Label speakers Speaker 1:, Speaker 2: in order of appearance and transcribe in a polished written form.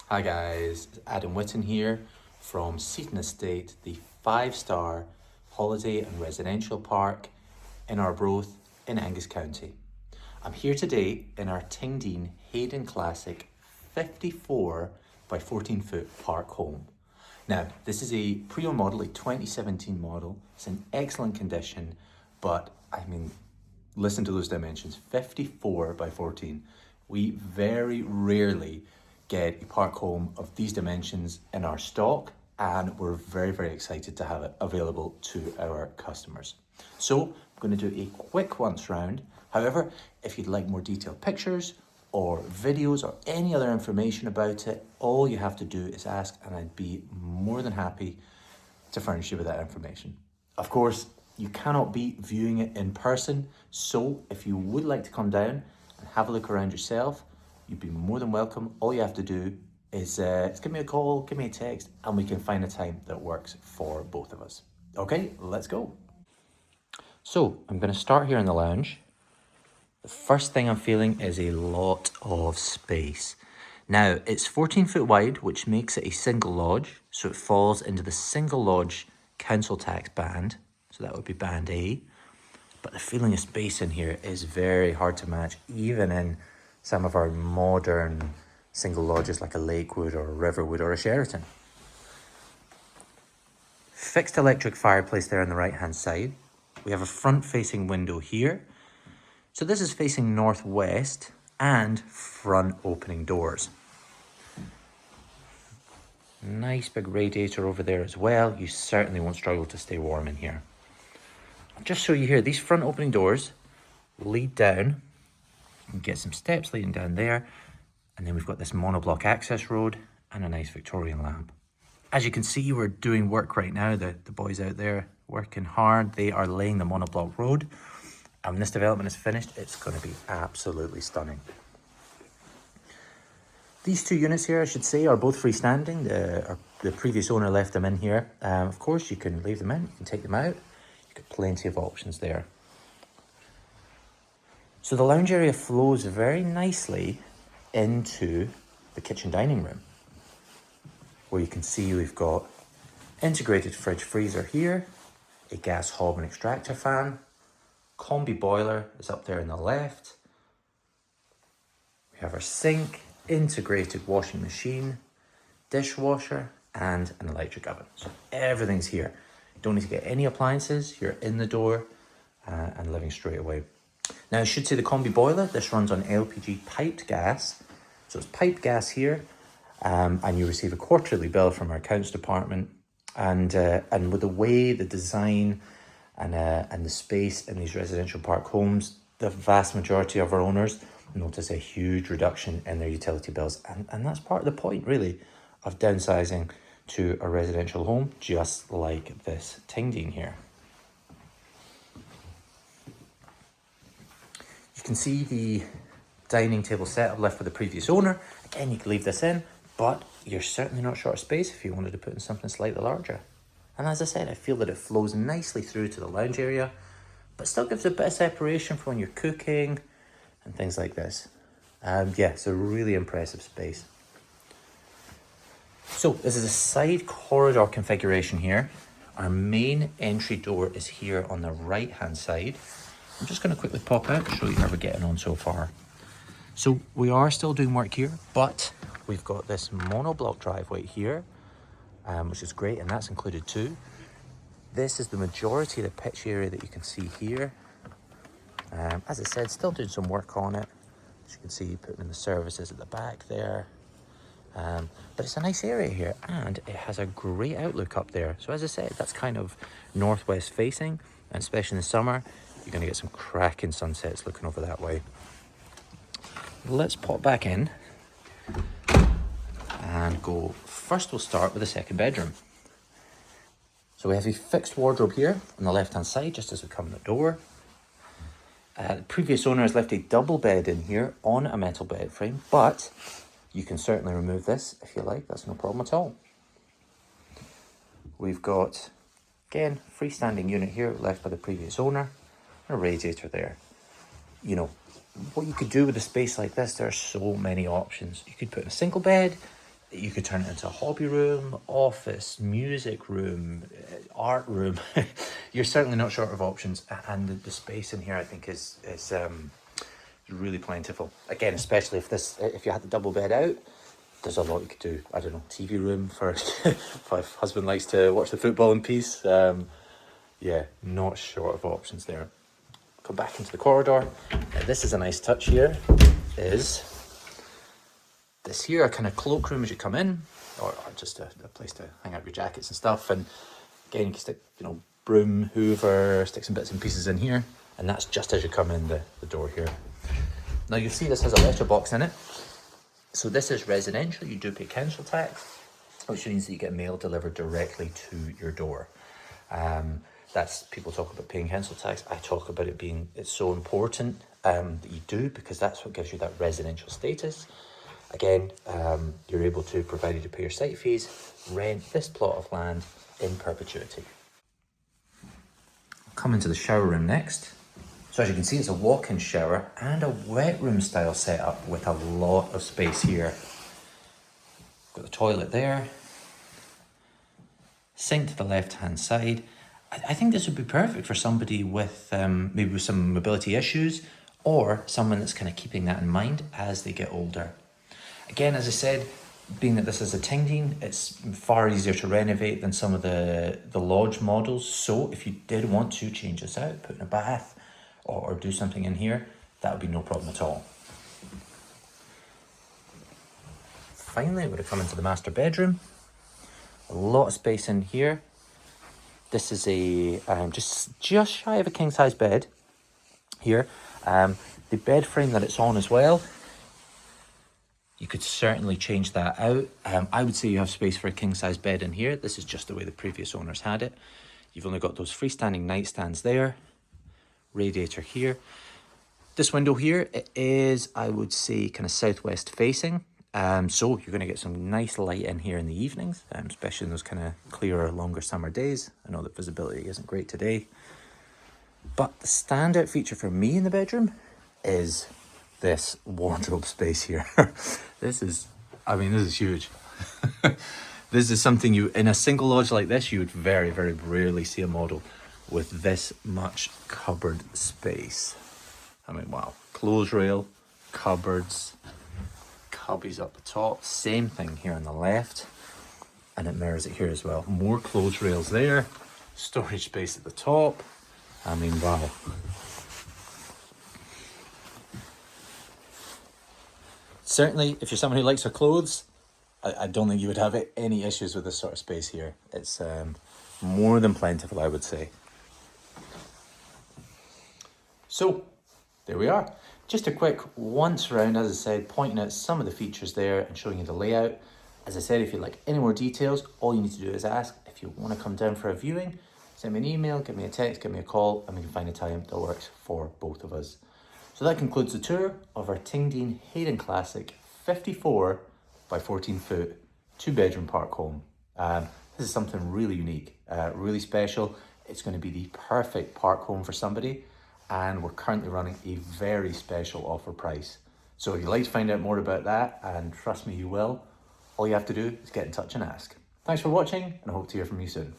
Speaker 1: Hi guys, Adam Whitten here from Seaton Estate, the 5-star holiday and residential park in Arbroath in Angus County. I'm here today in our Tingdene Hayden Classic 54 by 14 foot park home. Now, this is a pre-owned model, a 2017 model. It's in excellent condition, but listen to those dimensions, 54 by 14. We very rarely get a park home of these dimensions in our stock, and we're very, very excited to have it available to our customers. So I'm going to do a quick once round. However, if you'd like more detailed pictures or videos or any other information about it, all you have to do is ask, and I'd be more than happy to furnish you with that information. Of course, you cannot be viewing it in person, so if you would like to come down and have a look around yourself, you'd be more than welcome. All you have to do is give me a call, give me a text, and we can find a time that works for both of us. Okay, let's go. So I'm going to start here in the lounge. The first thing I'm feeling is a lot of space. Now, it's 14 foot wide, which makes it a single lodge, so it falls into the single lodge council tax band, so that would be band A. But the feeling of space in here is very hard to match, even in some of our modern single lodges like a Lakewood or a Riverwood or a Sheraton. Fixed electric fireplace there on the right hand side. We have a front facing window here. So this is facing northwest and front opening doors. Nice big radiator over there as well. You certainly won't struggle to stay warm in here. I'll just show you here, these front opening doors lead down. You can get some steps leading down there. And then we've got this monoblock access road and a nice Victorian lamp. As you can see, we're doing work right now. The boys out there working hard. They are laying the monoblock road. And when this development is finished, it's going to be absolutely stunning. These two units here, I should say, are both freestanding. The previous owner left them in here. Of course, you can leave them in, you can take them out. You've got plenty of options there. So the lounge area flows very nicely into the kitchen dining room, where you can see we've got integrated fridge freezer here, a gas hob and extractor fan, combi boiler is up there on the left. We have our sink, integrated washing machine, dishwasher, and an electric oven. So everything's here. You don't need to get any appliances. You're in the door and living straight away. Now, I should say the combi boiler, this runs on LPG piped gas. So it's piped gas here, and you receive a quarterly bill from our accounts department. And with the way the design and the space in these residential park homes, the vast majority of our owners notice a huge reduction in their utility bills. And that's part of the point, really, of downsizing to a residential home, just like this Tingdene here. You can see the dining table setup left by the previous owner. Again, you can leave this in, but you're certainly not short of space if you wanted to put in something slightly larger. And as I said, I feel that it flows nicely through to the lounge area, but still gives a bit of separation for when you're cooking and things like this. Yeah, it's a really impressive space. So this is a side corridor configuration here. Our main entry door is here on the right hand side. I'm just going to quickly pop out and show you how we're getting on so far. So we are still doing work here, but we've got this monoblock driveway here, which is great, and that's included too. This is the majority of the pitch area that you can see here. As I said, still doing some work on it. As you can see, putting in the services at the back there. But it's a nice area here, and it has a great outlook up there. So as I said, that's kind of northwest facing, and especially in the summer, you're going to get some cracking sunsets looking over that way. Let's pop back in and go. First, we'll start with the second bedroom. So we have a fixed wardrobe here on the left-hand side, just as we come in the door. The previous owner has left a double bed in here on a metal bed frame, but you can certainly remove this if you like. That's no problem at all. We've got, again, freestanding unit here left by the previous owner, and a radiator there. You know, what you could do with a space like this, there are so many options. You could put in a single bed, You could turn it into a hobby room, office, music room, art room. You're certainly not short of options, and the space in here I think is really plentiful. Again, especially if you had the double bed out, there's a lot you could do. I don't know, TV room for if my husband likes to watch the football in peace. Yeah, not short of options there. Come back into the corridor. Now, this is a nice touch here, is this here, a kind of cloakroom as you come in, or just a place to hang out your jackets and stuff. And again, you can stick, broom, hoover, stick some bits and pieces in here. And that's just as you come in the door here. Now you'll see this has a letterbox in it. So this is residential, you do pay council tax, which means that you get mail delivered directly to your door. That's, people talk about paying council tax. I talk about it's so important that you do, because that's what gives you that residential status. Again, you're able to, provided you pay your site fees, rent this plot of land in perpetuity. Come into the shower room next. So as you can see, it's a walk-in shower and a wet room style setup with a lot of space here. Got the toilet there. Sink to the left-hand side. I think this would be perfect for somebody with maybe with some mobility issues, or someone that's kind of keeping that in mind as they get older. Again, as I said, being that this is a Tingdene, it's far easier to renovate than some of the lodge models. So if you did want to change this out, put in a bath or do something in here, that would be no problem at all. Finally, we're going to come into the master bedroom. A lot of space in here. This is a just shy of a king size bed here. The bed frame that it's on as well, you could certainly change that out. I would say you have space for a king size bed in here. This is just the way the previous owners had it. You've only got those freestanding nightstands there. Radiator here. This window here, it is, I would say, kind of southwest facing. So you're going to get some nice light in here in the evenings, especially in those kind of clearer, longer summer days. I know that visibility isn't great today. But the standout feature for me in the bedroom is this wardrobe space here. This is huge. This is something in a single lodge like this, you would very, very rarely see a model with this much cupboard space. I mean, wow. Clothes rail, cupboards, cubbies up the top. Same thing here on the left. And it mirrors it here as well. More clothes rails there. Storage space at the top. I mean, wow. Certainly, if you're someone who likes her clothes, I don't think you would have any issues with this sort of space here. It's more than plentiful, I would say. So, there we are. Just a quick once round, as I said, pointing out some of the features there and showing you the layout. As I said, if you'd like any more details, all you need to do is ask. If you want to come down for a viewing, send me an email, give me a text, give me a call, and we can find a time that works for both of us. So that concludes the tour of our Tingdene Hayden Classic 54 by 14 foot 2-bedroom park home. This is something really unique, really special. It's going to be the perfect park home for somebody, and we're currently running a very special offer price. So if you'd like to find out more about that, and trust me, you will, all you have to do is get in touch and ask. Thanks for watching, and I hope to hear from you soon.